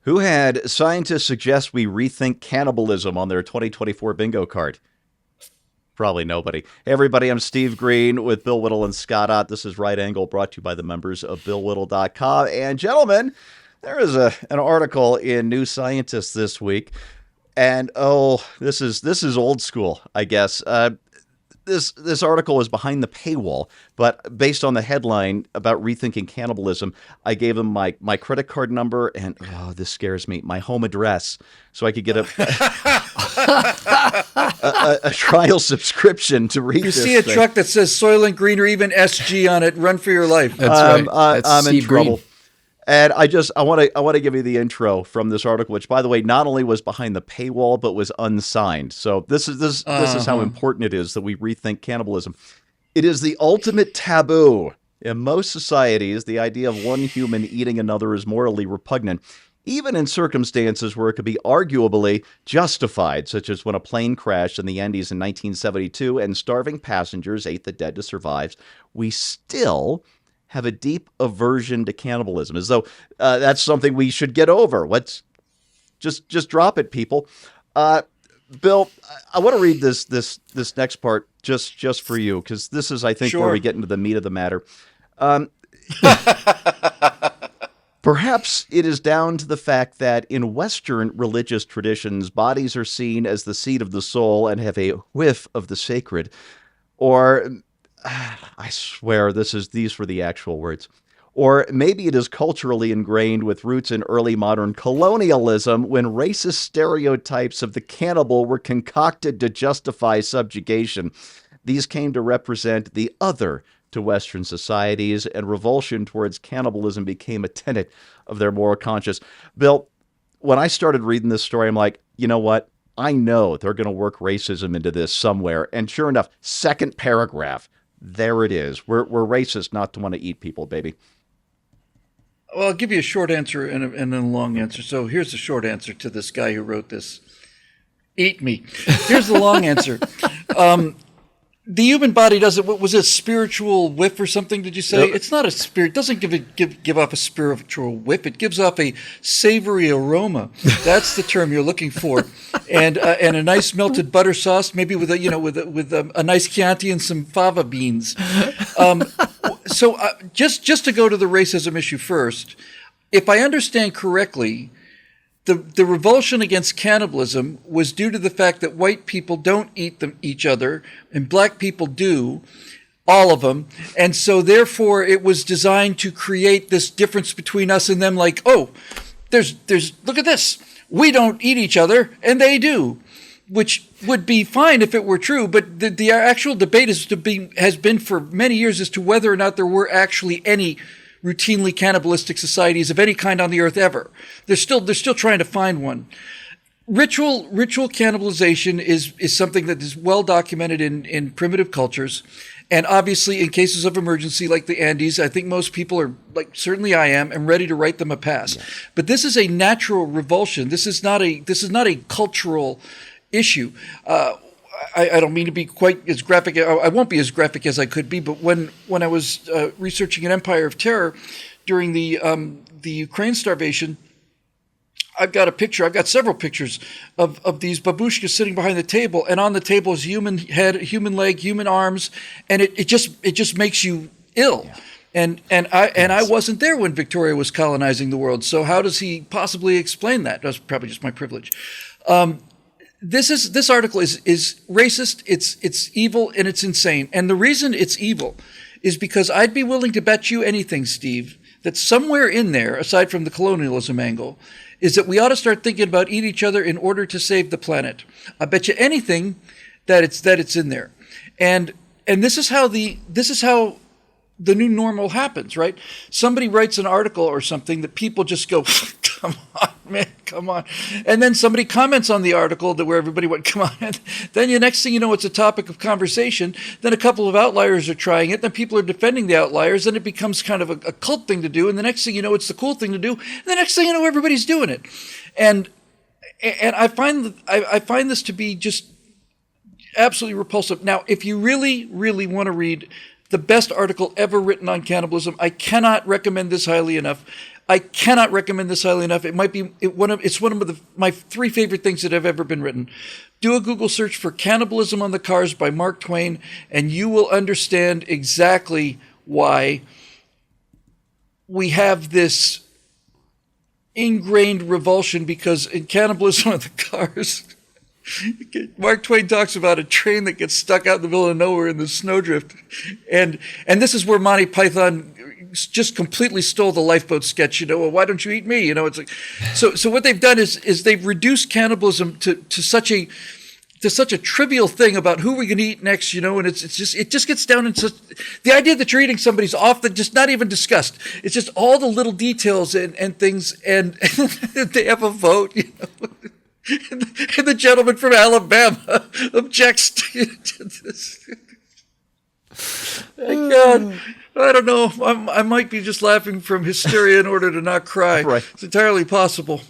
Who had scientists suggest we rethink cannibalism on their 2024 bingo card? Probably nobody. Hey, everybody, I'm Steve Green with Bill Whittle and Scott Ott. This is Right Angle, brought to you by the members of BillWhittle.com. And gentlemen, there is an article in New Scientist this week, and this is old school, I guess. This article is behind the paywall, but based on the headline about rethinking cannibalism, I gave them my credit card number and, this scares me, my home address, so I could get a trial subscription to read this. You see a truck that says Soylent Green or even SG on it, run for your life. That's right. I'm in Steve trouble. Green. And I want to give you the intro from this article, which, by the way, not only was behind the paywall but was unsigned. So this is how important it is that we rethink cannibalism. It is the ultimate taboo in most societies. The idea of one human eating another is morally repugnant, even in circumstances where it could be arguably justified, such as when a plane crashed in the Andes in 1972 and starving passengers ate the dead to survive. We still have a deep aversion to cannibalism, as though that's something we should get over. Let's just drop it, people. Bill, I want to read this next part just for you, because this is, I think, where we get into the meat of the matter. Perhaps it is down to the fact that in Western religious traditions, bodies are seen as the seat of the soul and have a whiff of the sacred, or I swear these were the actual words. Or maybe it is culturally ingrained with roots in early modern colonialism, when racist stereotypes of the cannibal were concocted to justify subjugation. These came to represent the other to Western societies, and revulsion towards cannibalism became a tenet of their moral conscience. Bill, when I started reading this story, I'm like, you know what? I know they're going to work racism into this somewhere. And sure enough, second paragraph. There it is. We're racist not to want to eat people, baby. Well, I'll give you a short answer and then a long answer. So here's the short answer to this guy who wrote this. Eat me. Here's the long answer. The human body doesn't, what was it, spiritual whiff or something, did you say? Yep. It's not a spirit. It doesn't give off a spiritual whiff. It gives off a savory aroma. That's the term you're looking for. And a nice melted butter sauce, maybe with a nice Chianti and some fava beans. So just to go to the racism issue first, if I understand correctly, the revulsion against cannibalism was due to the fact that white people don't eat each other and black people do, all of them. And so therefore it was designed to create this difference between us and them, like, oh, there's look at this. We don't eat each other and they do, which would be fine if it were true. But the actual debate has been for many years as to whether or not there were actually any routinely cannibalistic societies of any kind on the earth ever. They're still trying to find one. Ritual cannibalization is something that is well documented in primitive cultures. And obviously in cases of emergency like the Andes, I think most people are, like certainly I am ready to write them a pass. Yes. But this is a natural revulsion. This is not a cultural issue. I don't mean to be quite as graphic. I won't be as graphic as I could be. But when I was researching an Empire of Terror during the Ukraine starvation, I've got several pictures of these babushkas sitting behind the table, and on the table is human head, human leg, human arms, and it just makes you ill. Yeah. And I wasn't there when Victoria was colonizing the world. So how does he possibly explain that? That's probably just my privilege. This article is racist, it's evil, and it's insane. And the reason it's evil is because I'd be willing to bet you anything, Steve, that somewhere in there, aside from the colonialism angle, is that we ought to start thinking about eat each other in order to save the planet. I bet you anything that it's in there. And this is how the new normal happens, right? Somebody writes an article or something that people just go, come on, man, come on. And then somebody comments on the article where everybody went, come on. And then the next thing you know, it's a topic of conversation. Then a couple of outliers are trying it. Then people are defending the outliers. Then it becomes kind of a cult thing to do. And the next thing you know, it's the cool thing to do. And the next thing you know, everybody's doing it. And I find this to be just absolutely repulsive. Now, if you really, really want to read the best article ever written on cannibalism, I cannot recommend this highly enough. I cannot recommend this highly enough. It might be it's one of my 3 favorite things that have ever been written. Do a Google search for Cannibalism on the Cars by Mark Twain, and you will understand exactly why we have this ingrained revulsion, because in Cannibalism on the Cars, Mark Twain talks about a train that gets stuck out in the middle of nowhere in the snowdrift. And this is where Monty Python just completely stole the lifeboat sketch. Well, why don't you eat me? It's like, so what they've done is they've reduced cannibalism to such a trivial thing about who we're going to eat next, and it just gets down into the idea that you're eating somebody's off that just not even discussed. It's just all the little details and things, and they have a vote, and the gentleman from Alabama objects to this. Thank God. I don't know. I might be just laughing from hysteria in order to not cry. Right. It's entirely possible.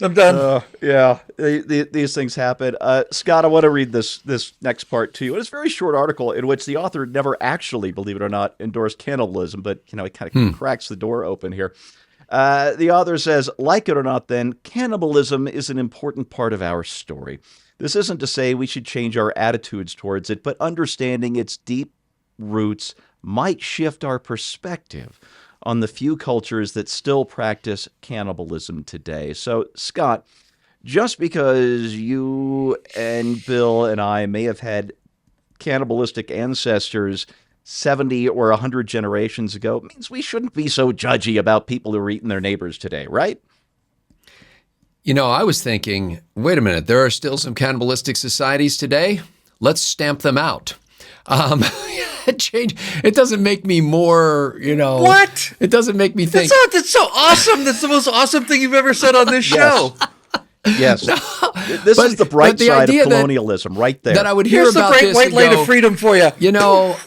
I'm done. Yeah, these things happen. Scott, I want to read this next part to you. It's a very short article in which the author never actually, believe it or not, endorsed cannibalism, but he kind of cracks the door open here. The author says, like it or not, then, cannibalism is an important part of our story. This isn't to say we should change our attitudes towards it, but understanding its deep roots might shift our perspective on the few cultures that still practice cannibalism today. So, Scott, just because you and Bill and I may have had cannibalistic ancestors 70 or 100 generations ago means we shouldn't be so judgy about people who are eating their neighbors today, right? I was thinking, wait a minute, there are still some cannibalistic societies today? Let's stamp them out. It doesn't make me more, What? It doesn't make me think. That's so awesome. That's the most awesome thing you've ever said on this show. Yes. This is the bright side of colonialism right there. That I would hear Here's about the great this white and light go, of freedom for you.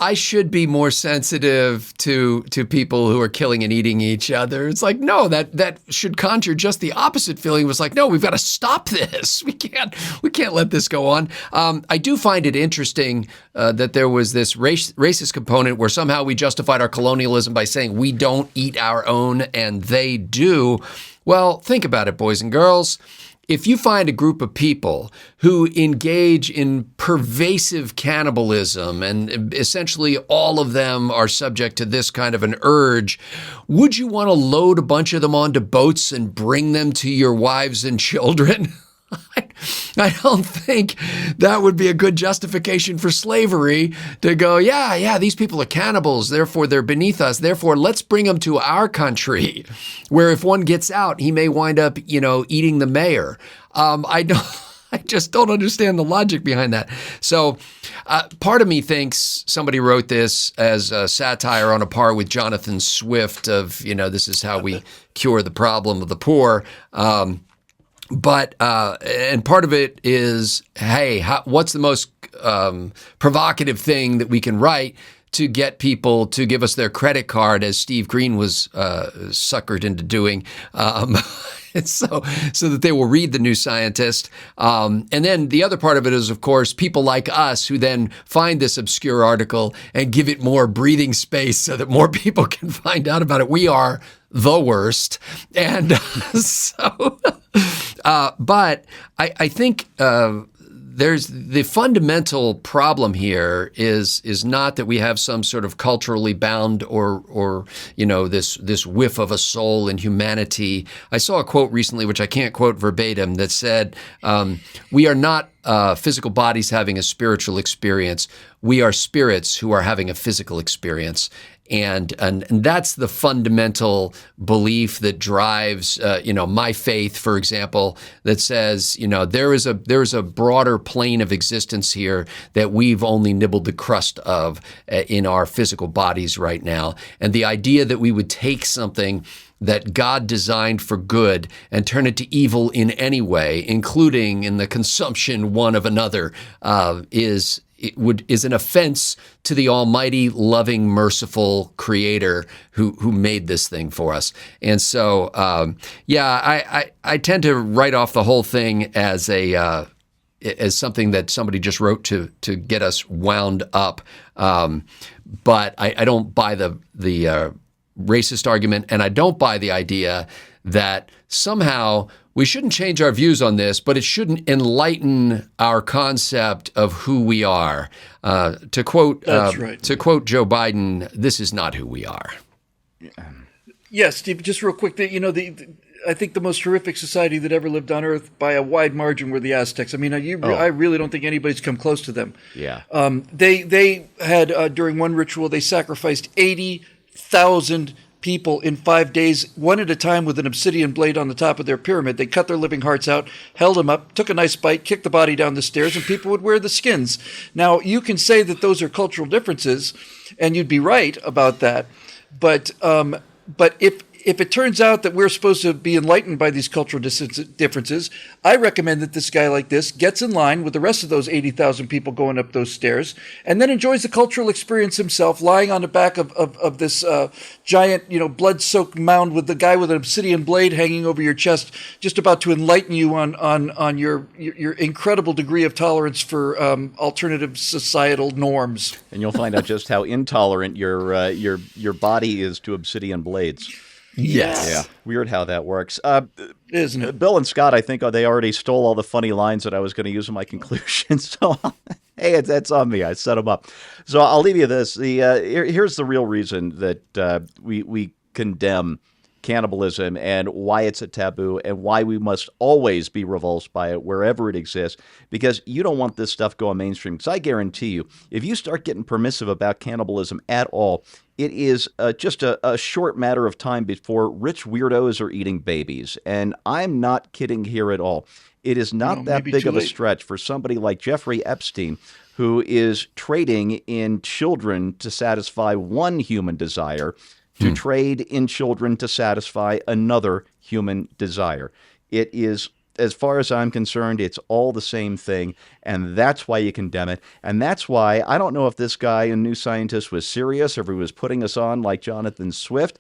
I should be more sensitive to people who are killing and eating each other. It's like, no, that should conjure just the opposite feeling. It was like, no, we've got to stop this. We can't let this go on. I do find it interesting that there was this racist component where somehow we justified our colonialism by saying we don't eat our own and they do. Well, think about it, boys and girls. If you find a group of people who engage in pervasive cannibalism and essentially all of them are subject to this kind of an urge, would you want to load a bunch of them onto boats and bring them to your wives and children? I don't think that would be a good justification for slavery to go, yeah, these people are cannibals, therefore they're beneath us, therefore let's bring them to our country, where if one gets out, he may wind up, eating the mayor. I just don't understand the logic behind that. So part of me thinks somebody wrote this as a satire on a par with Jonathan Swift of, this is how we cure the problem of the poor. But and part of it is, hey, what's the most provocative thing that we can write to get people to give us their credit card, as Steve Green was suckered into doing, so that they will read The New Scientist. And then the other part of it is, of course, people like us who then find this obscure article and give it more breathing space so that more people can find out about it. We are the worst. And but I think there's the fundamental problem here is not that we have some sort of culturally bound or this whiff of a soul in humanity. I saw a quote recently, which I can't quote verbatim, that said, we are not physical bodies having a spiritual experience. We are spirits who are having a physical experience. And that's the fundamental belief that drives, my faith, for example, that says, there is a broader plane of existence here that we've only nibbled the crust of in our physical bodies right now. And the idea that we would take something that God designed for good and turn it to evil in any way, including in the consumption one of another, is an offense to the almighty, loving, merciful creator who made this thing for us. And so, I tend to write off the whole thing as something that somebody just wrote to get us wound up. But I don't buy the racist argument, and I don't buy the idea that somehow we shouldn't change our views on this, but it shouldn't enlighten our concept of who we are. To quote That's right. to quote Joe Biden, this is not who we are. Yes, Steve, just real quick, I think the most horrific society that ever lived on Earth by a wide margin were the Aztecs. I mean, I really don't think anybody's come close to them. Yeah. They had, during one ritual, they sacrificed 80,000 people in 5 days, one at a time, with an obsidian blade on the top of their pyramid. They cut their living hearts out, held them up, took a nice bite, kicked the body down the stairs, and people would wear the skins. Now, you can say that those are cultural differences, and you'd be right about that. But if it turns out that we're supposed to be enlightened by these cultural differences, I recommend that this guy like this gets in line with the rest of those 80,000 people going up those stairs, and then enjoys the cultural experience himself, lying on the back of this giant, blood-soaked mound with the guy with an obsidian blade hanging over your chest, just about to enlighten you on your incredible degree of tolerance for alternative societal norms. And you'll find out just how intolerant your body is to obsidian blades. Yes. Yeah. Weird how that works. Isn't it? Bill and Scott, I think they already stole all the funny lines that I was going to use in my conclusion. So, hey, it's on me. I set them up. So I'll leave you this. Here's the real reason that we condemn cannibalism and why it's a taboo and why we must always be revulsed by it wherever it exists, because you don't want this stuff going mainstream. Because I guarantee you, if you start getting permissive about cannibalism at all, it is just a short matter of time before rich weirdos are eating babies. And I'm not kidding here at all. It is not that big of a stretch for somebody like Jeffrey Epstein, who is trading in children to satisfy one human desire, to trade in children to satisfy another human desire. It is, as far as I'm concerned, it's all the same thing, and that's why you condemn it. And that's why I don't know if this guy in New Scientist was serious or if he was putting us on like Jonathan Swift.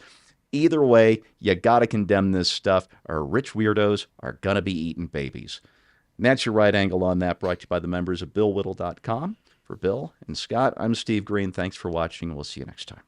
Either way, you got to condemn this stuff, or rich weirdos are going to be eating babies. And that's your right angle on that, brought to you by the members of BillWhittle.com. For Bill and Scott, I'm Steve Green. Thanks for watching. We'll see you next time.